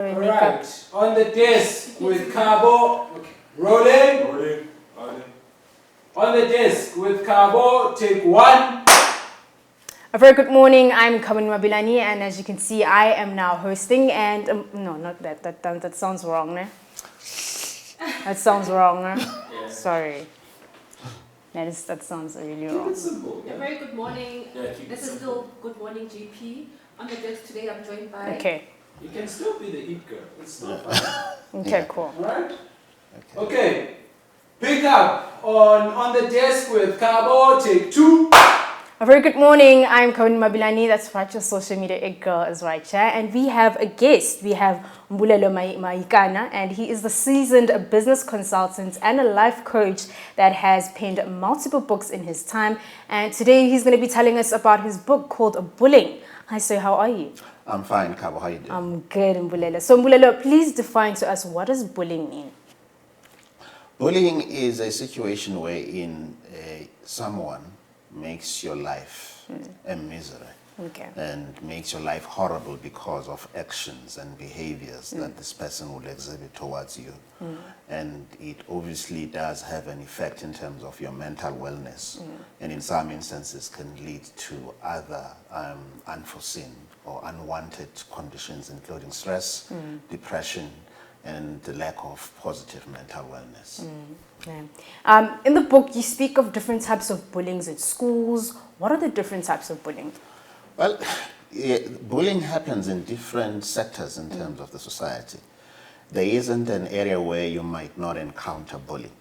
Alright, on the desk with Cabo, rolling. On the desk with Cabo, take one. A very good morning. I'm Kabani Mabilani, and as you can see, I am now hosting. And no, not that. That sounds wrong, ne? That sounds wrong, ne? Yeah. Sorry. That sounds really wrong. Keep it simple. A very good morning. Yeah, This is still Good Morning GP. On the desk today, I'm joined by. Okay. You can still be the it girl. It's not fun. Okay, cool. Alright? Okay. Pick up on the desk with Cabo, take two. A very good morning. I'm Kabani Mabilani. That's right, your social media egg girl is right here. And we have a guest. We have Mbulelo Maikana, and he is the seasoned business consultant and a life coach that has penned multiple books in his time. And today he's going to be telling us about his book called Bullying. Hi, sir. How are you? I'm fine, Cabo. How you doing? I'm good, Mbulelo. So, Mbulelo, please define to us, what does bullying mean? Bullying is a situation wherein someone makes your life a misery. Okay. And makes your life horrible because of actions and behaviors that this person will exhibit towards you. And it obviously does have an effect in terms of your mental wellness, and in some instances can lead to other unforeseen or unwanted conditions, including stress, depression, and the lack of positive mental wellness. Yeah. In the book, you speak of different types of bullying at schools. What are the different types of bullying? Well, bullying happens in different sectors in terms of the society. There isn't an area where you might not encounter bullying.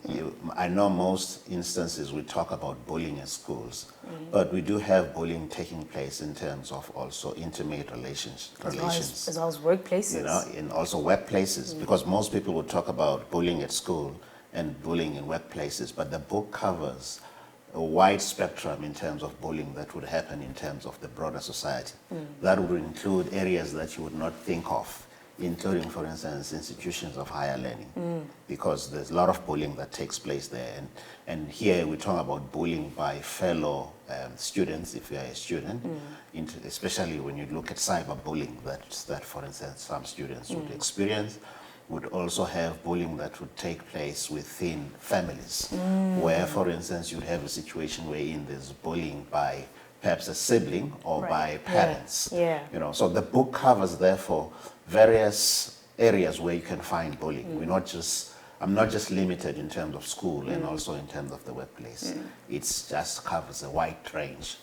I know most instances we talk about bullying at schools, but we do have bullying taking place in terms of also intimate relations. As well as workplaces. You know, and also workplaces, because most people will talk about bullying at school and bullying in workplaces, but the book covers a wide spectrum in terms of bullying that would happen in terms of the broader society. That would include areas that you would not think of, including, for instance, institutions of higher learning, because there's a lot of bullying that takes place there. And here we talk about bullying by fellow students, if you're a student, especially when you look at cyberbullying that, for instance, some students would experience. Would also have bullying that would take place within families, where, for instance, you'd have a situation wherein there's bullying by perhaps a sibling or by parents. Yeah. You know, so the book covers, therefore, various areas where you can find bullying. I'm not just limited in terms of school and also in terms of the workplace. It just covers a wide range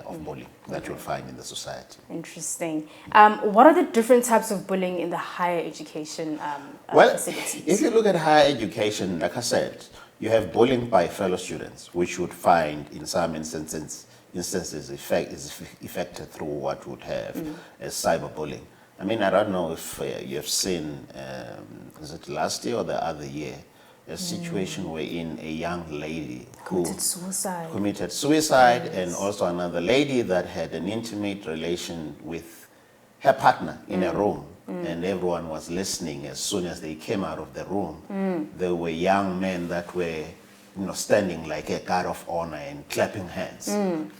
of bullying that you'll find in the society. Interesting. What are the different types of bullying in the higher education facilities? If you look at higher education, like I said, you have bullying by fellow students, which you would find in some instances is affected through what would have as cyberbullying. I mean, I don't know if you have seen, is it last year or the other year, a situation wherein a young lady committed suicide, and also another lady that had an intimate relation with her partner in a room, and everyone was listening. As soon as they came out of the room, there were young men that were standing like a guard of honor and clapping hands.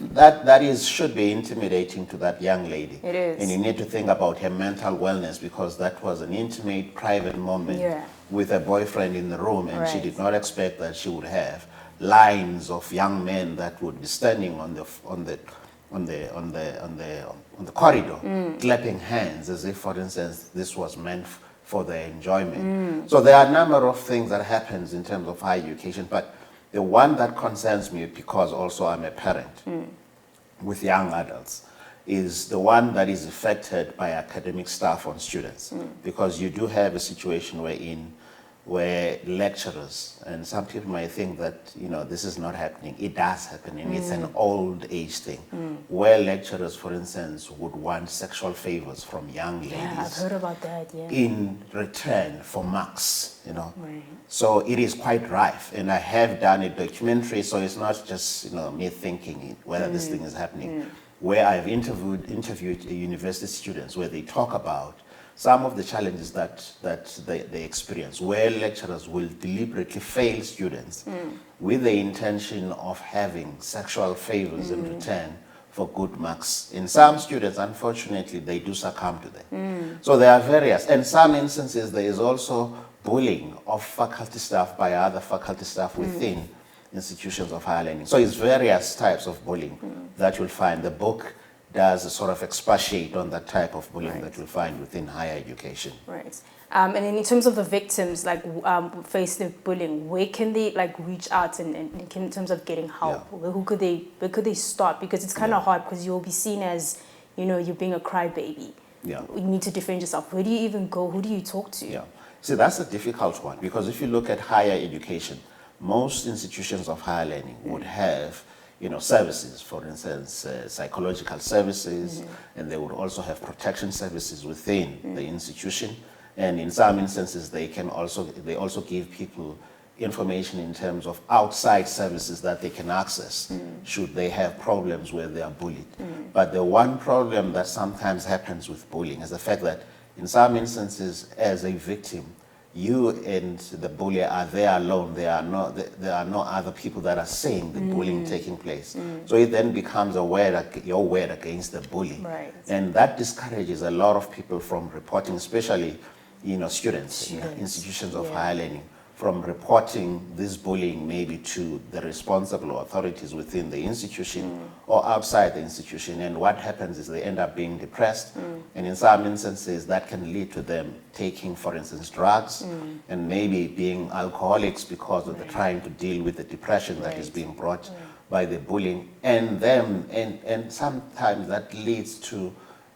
That should be intimidating to that young lady. It is. And you need to think about her mental wellness, because that was an intimate, private moment with a boyfriend in the room, and she did not expect that she would have lines of young men that would be standing on the corridor, clapping hands as if, for instance, this was meant for their enjoyment. So there are a number of things that happens in terms of higher education, but the one that concerns me, because also I'm a parent with young adults, is the one that is affected by academic staff on students, because you do have a situation where lecturers, and some people might think that this is not happening. It does happen, and it's an old age thing, where lecturers, for instance, would want sexual favors from young ladies. Yeah, I've heard about that. Yeah. In return for marks, So it is quite rife, and I have done a documentary, so it's not just me thinking whether this thing is happening, where I've interviewed university students, where they talk about some of the challenges that they experience, where lecturers will deliberately fail students with the intention of having sexual favors in return for good marks. In some students, unfortunately, they do succumb to that. So there are various, and some instances there is also bullying of faculty staff by other faculty staff within institutions of higher learning. So it's various types of bullying that you'll find. The book does sort of expatiate on that type of bullying that you'll find within higher education. Right. And then in terms of the victims, like faced with bullying, where can they like reach out and in terms of getting help? Yeah. Where could they start? Because it's kind of hard because you'll be seen as, you know, you're being a crybaby. Yeah. You need to defend yourself. Where do you even go? Who do you talk to? Yeah. See, that's a difficult one because if you look at higher education, most institutions of higher learning would have, you know, services, for instance, psychological services, and they would also have protection services within the institution. And in some instances, they also give people information in terms of outside services that they can access should they have problems where they are bullied. But the one problem that sometimes happens with bullying is the fact that in some instances, as a victim, you and the bully are there alone. There are no other people that are seeing the bullying taking place. So it then becomes your word against the bully. Right. And that discourages a lot of people from reporting, especially, you know, students in institutions of higher learning, from reporting this bullying maybe to the responsible authorities within the institution or outside the institution. And what happens is they end up being depressed. And in some instances, that can lead to them taking, for instance, drugs and maybe being alcoholics because of the trying to deal with the depression that is being brought by the bullying. And sometimes that leads to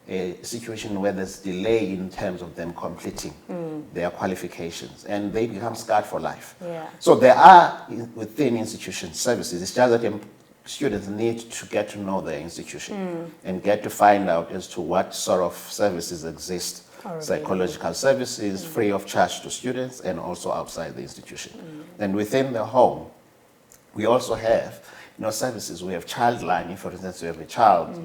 a situation where there's delay in terms of them completing their qualifications, and they become scarred for life. Yeah. So there are within institution services. It's just that students need to get to know their institution and get to find out as to what sort of services exist. Psychological services free of charge to students and also outside the institution. And within the home, we also have, you know, services. We have Childline. For instance, you have a child,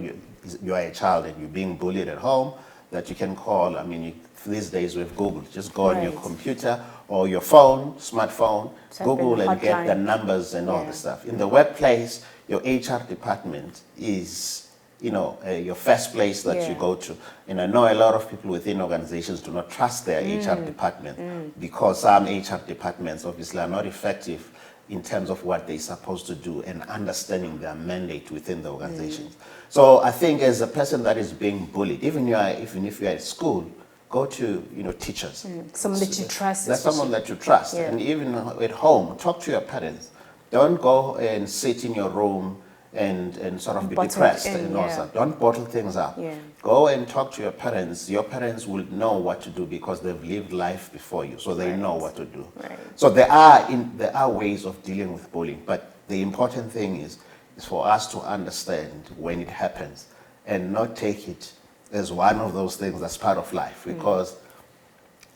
you are a child and you're being bullied at home, that you can call. I mean, these days we have Google. Just go on your computer or your phone, smartphone, Google and get the numbers and all the stuff. In the workplace, your HR department is, you know, your first place that you go to. And I know a lot of people within organizations do not trust their HR department because some HR departments obviously are not effective in terms of what they're supposed to do and understanding their mandate within the organizations. So I think as a person that is being bullied, even if you're at school, go to, you know, teachers. Someone that you trust. That's someone that you trust. Yeah. And even at home, talk to your parents. Don't go and sit in your room and sort of be depressed and all that. Don't bottle things up. Yeah. Go and talk to your parents. Your parents will know what to do because they've lived life before you, so they know what to do. Right. So there are ways of dealing with bullying, but the important thing is for us to understand when it happens and not take it as one of those things that's part of life, because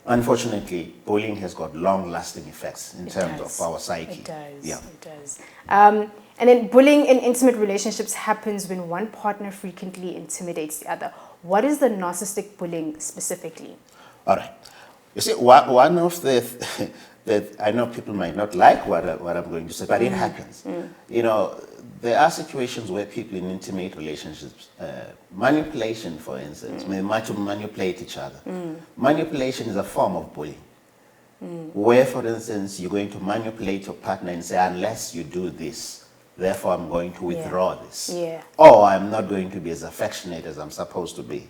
unfortunately, bullying has got long-lasting effects in terms of our psyche. It does. Yeah. It does. And then bullying in intimate relationships happens when one partner frequently intimidates the other. What is the narcissistic bullying specifically? All right. You see, one of the that I know people might not like what I'm going to say, but it happens. You know, there are situations where people in intimate relationships, manipulation, for instance, may manipulate each other. Manipulation is a form of bullying. Where, for instance, you're going to manipulate your partner and say, unless you do this, therefore I'm going to withdraw this. Yeah. Or I'm not going to be as affectionate as I'm supposed to be.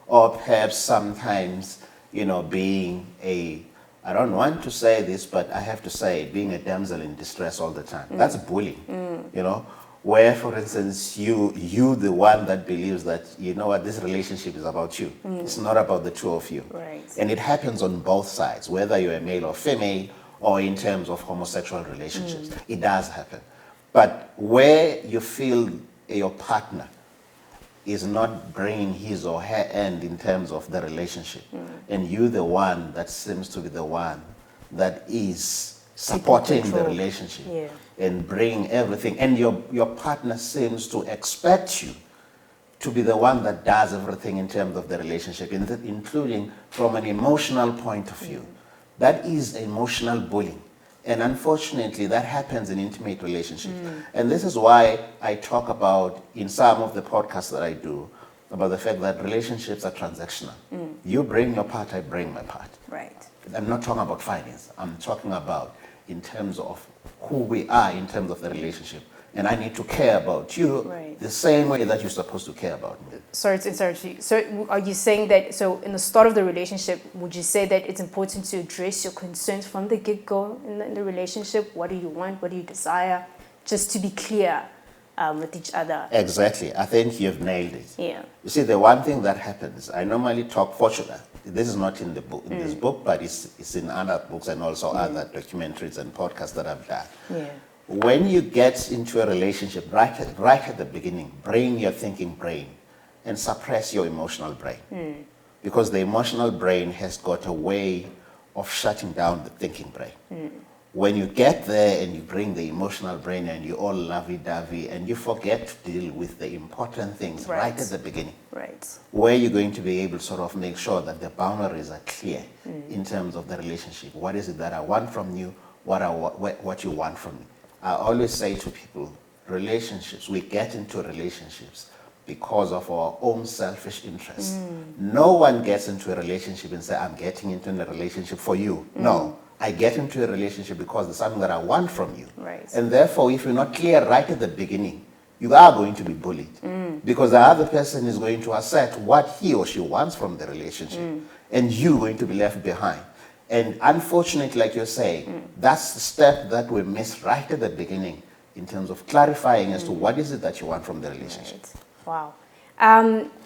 Or perhaps sometimes, you know, being I don't want to say this, but I have to say it, being a damsel in distress all the time. That's bullying, you know, where, for instance, you the one that believes that, you know what, this relationship is about you. It's not about the two of you. Right. And it happens on both sides, whether you're a male or female, or in terms of homosexual relationships. It does happen. But where you feel your partner is not bringing his or her end in terms of the relationship, and you the one that seems to be the one that is supporting the relationship and bringing everything, and your partner seems to expect you to be the one that does everything in terms of the relationship, including from an emotional point of view. That is emotional bullying. And unfortunately, that happens in intimate relationships. And this is why I talk about, in some of the podcasts that I do, about the fact that relationships are transactional. You bring your part, I bring my part. Right. I'm not talking about finance. I'm talking about in terms of who we are in terms of the relationship. And I need to care about you Right. the same way that you're supposed to care about me. Sorry to interrupt you. So are you saying that, so in the start of the relationship, would you say that it's important to address your concerns from the get-go in the relationship? What do you want? What do you desire? Just to be clear with each other. Exactly. I think you've nailed it. Yeah. You see, the one thing that happens, I normally talk, fortunately, this is not in the book, in this book, but it's in other books and also other documentaries and podcasts that I've done. Yeah. When you get into a relationship, right at the beginning, bring your thinking brain and suppress your emotional brain. Because the emotional brain has got a way of shutting down the thinking brain. When you get there and you bring the emotional brain and you're all lovey-dovey and you forget to deal with the important things right at the beginning, Right. where you're going to be able to sort of make sure that the boundaries are clear in terms of the relationship. What is it that I want from you? What you want from me? I always say to people, relationships, we get into relationships because of our own selfish interests. No one gets into a relationship and say, I'm getting into a relationship for you. No, I get into a relationship because there's something that I want from you. Right. And therefore, if you're not clear right at the beginning, you are going to be bullied because the other person is going to assert what he or she wants from the relationship and you're going to be left behind. And unfortunately, like you're saying, that's the step that we miss right at the beginning in terms of clarifying as to what is it that you want from the relationship. Right. Wow.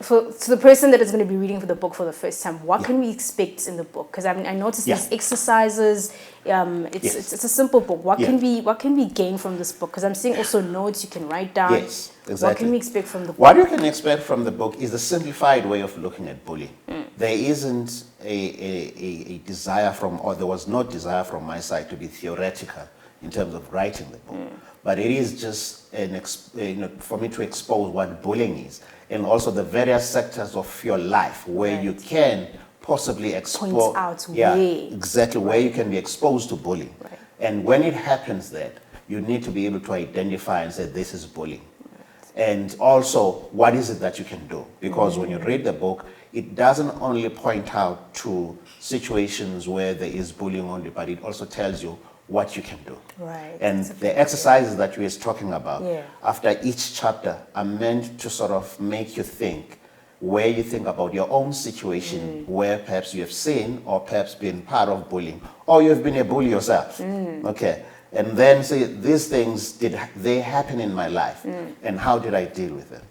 For the person that is going to be reading for the book for the first time, what can we expect in the book? Because I noticed these exercises. It's a simple book. What can we gain from this book? Because I'm seeing also notes you can write down. Yes, exactly. What can we expect from the book? What you can expect from the book is a simplified way of looking at bullying. There isn't a desire from, or there was no desire from my side to be theoretical in terms of writing the book. But it is just for me to expose what bullying is and also the various sectors of your life where you can possibly expose. Point out exactly where you can be exposed to bullying. Right. And when it happens that, you need to be able to identify and say, this is bullying. Right. And also, what is it that you can do? Because when you read the book, it doesn't only point out to situations where there is bullying only, but it also tells you what you can do. Right. And the exercises that we are talking about, after each chapter, are meant to sort of make you think, where you think about your own situation, where perhaps you have seen or perhaps been part of bullying, or you've been a bully yourself. Okay. And then say, these things, did they happen in my life? And how did I deal with them?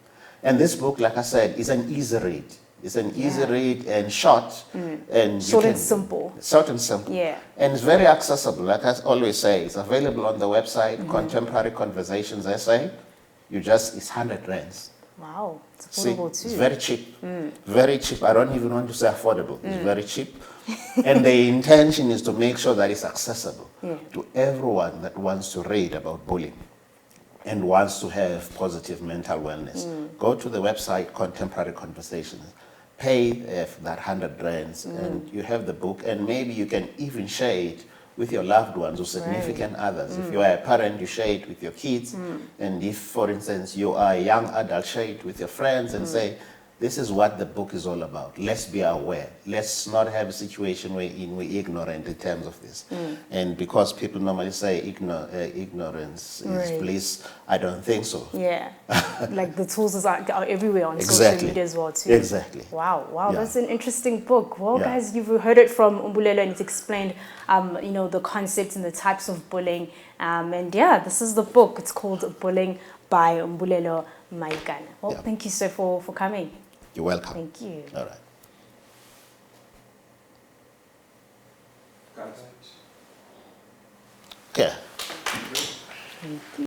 And this book, like I said, is an easy read. It's an easy read and short. And short and simple. Short and simple. Yeah. And it's very accessible. Like I always say, it's available on the website, Contemporary Conversations Essay. It's 100 rands. Wow. It's affordable too. It's very cheap. Very cheap. I don't even want to say affordable. It's very cheap. And the intention is to make sure that it's accessible to everyone that wants to read about bullying and wants to have positive mental wellness. Go to the website, Contemporary Conversations. Pay that 100 rands and you have the book, and maybe you can even share it with your loved ones or significant others. If you are a parent, you share it with your kids. And if, for instance, you are a young adult, share it with your friends and say, this is what the book is all about. Let's be aware. Let's not have a situation where we're ignorant in terms of this. And because people normally say ignorance is bliss, I don't think so. Yeah. Like the tools are everywhere on social media as well too. Exactly. Wow, that's an interesting book. Well, guys, you've heard it from Mbulelo, and it's explained, the concepts and the types of bullying. And this is the book. It's called Bullying by Mbulelo Maikana. Well, thank you, sir, for coming. You're welcome. Thank you. All right. Okay. Thank you.